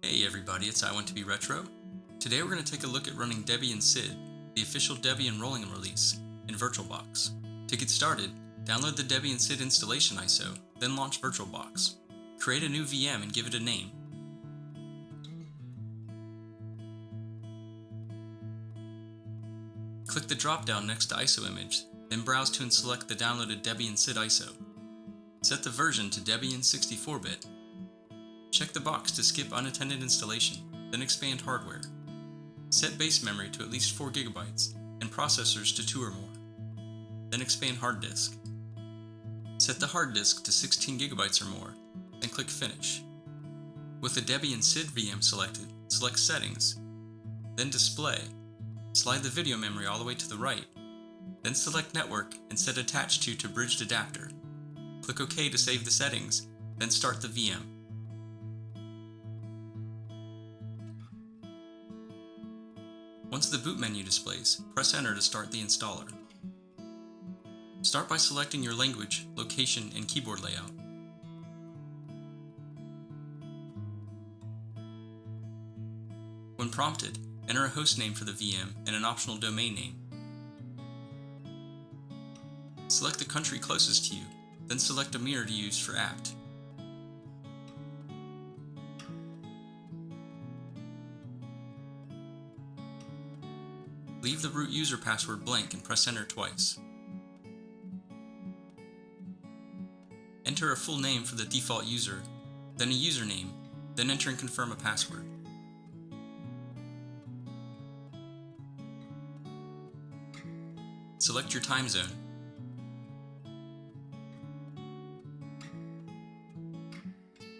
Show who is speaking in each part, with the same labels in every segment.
Speaker 1: Hey everybody, it's I Want to Be Retro. Today we're going to take a look at running Debian Sid, the official Debian rolling release, in VirtualBox. To get started, download the Debian Sid installation ISO, then launch VirtualBox. Create a new VM and give it a name. Click the drop-down next to ISO image, then browse to and select the downloaded Debian Sid ISO. Set the version to Debian 64-bit. Check the box to skip unattended installation, then expand hardware. Set base memory to at least 4 GB and processors to 2 or more. Then expand hard disk. Set the hard disk to 16 GB or more, then click Finish. With the Debian Sid VM selected, select Settings, then Display. Slide the video memory all the way to the right, then select Network and set Attach to Bridged Adapter. Click OK to save the settings, then start the VM. Once the boot menu displays, press Enter to start the installer. Start by selecting your language, location, and keyboard layout. When prompted, enter a host name for the VM and an optional domain name. Select the country closest to you, then select a mirror to use for apt. Leave the root user password blank and press Enter twice. Enter a full name for the default user, then a username, then enter and confirm a password. Select your time zone.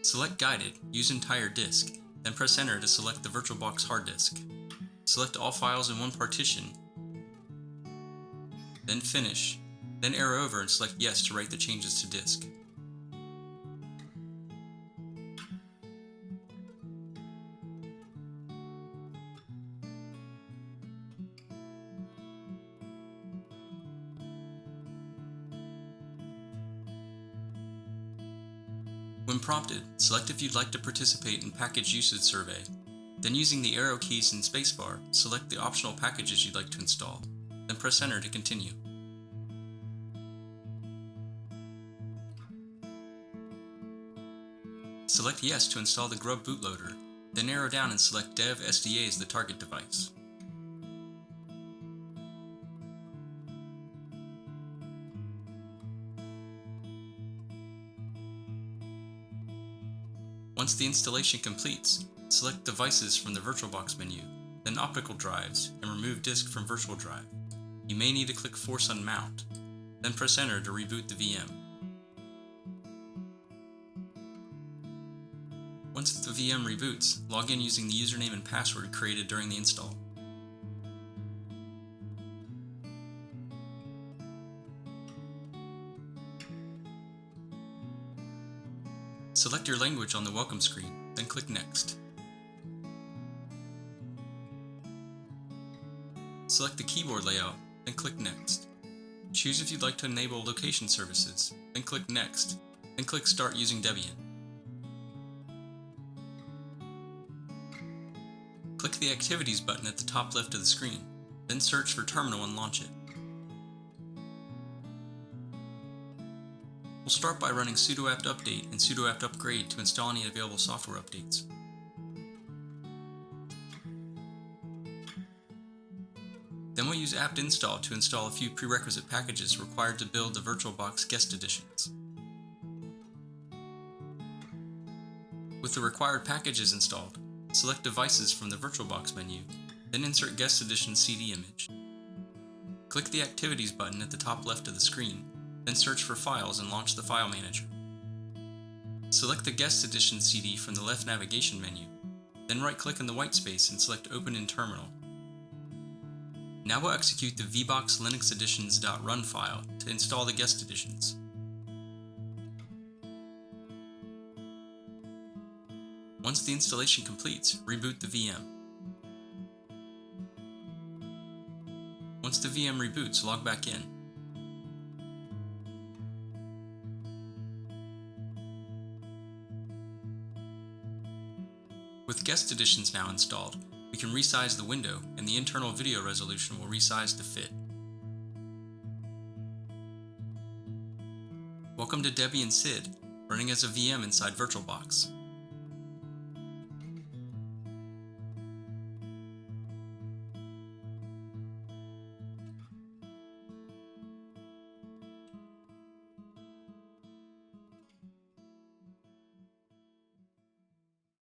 Speaker 1: Select Guided, use entire disk, then press Enter to select the VirtualBox hard disk. Select all files in one partition, then Finish, then arrow over and select Yes to write the changes to disk. When prompted, select if you'd like to participate in Package Usage Survey. Then using the arrow keys and spacebar, select the optional packages you'd like to install, then press Enter to continue. Select Yes to install the Grub bootloader, then arrow down and select Dev SDA as the target device. Once the installation completes, select Devices from the VirtualBox menu, then Optical Drives, and remove Disk from Virtual Drive. You may need to click Force on Mount, then press Enter to reboot the VM. Once the VM reboots, log in using the username and password created during the install. Select your language on the welcome screen, then click Next. Select the keyboard layout, then click Next. Choose if you'd like to enable location services, then click Next, then click Start using Debian. Click the Activities button at the top left of the screen, then search for Terminal and launch it. We'll start by running sudo apt update and sudo apt upgrade to install any available software updates. Then we'll use apt install to install a few prerequisite packages required to build the VirtualBox guest editions. With the required packages installed, select Devices from the VirtualBox menu, then insert Guest Edition CD image. Click the Activities button at the top left of the screen, then search for Files and launch the File Manager. Select the Guest Edition CD from the left navigation menu, then right-click in the white space and select Open in Terminal. Now we'll execute the vbox Linux editions.run file to install the guest editions. Once the installation completes, reboot the VM. Once the VM reboots, log back in. With guest editions now installed, we can resize the window and the internal video resolution will resize to fit. Welcome to Debian Sid, running as a VM inside VirtualBox.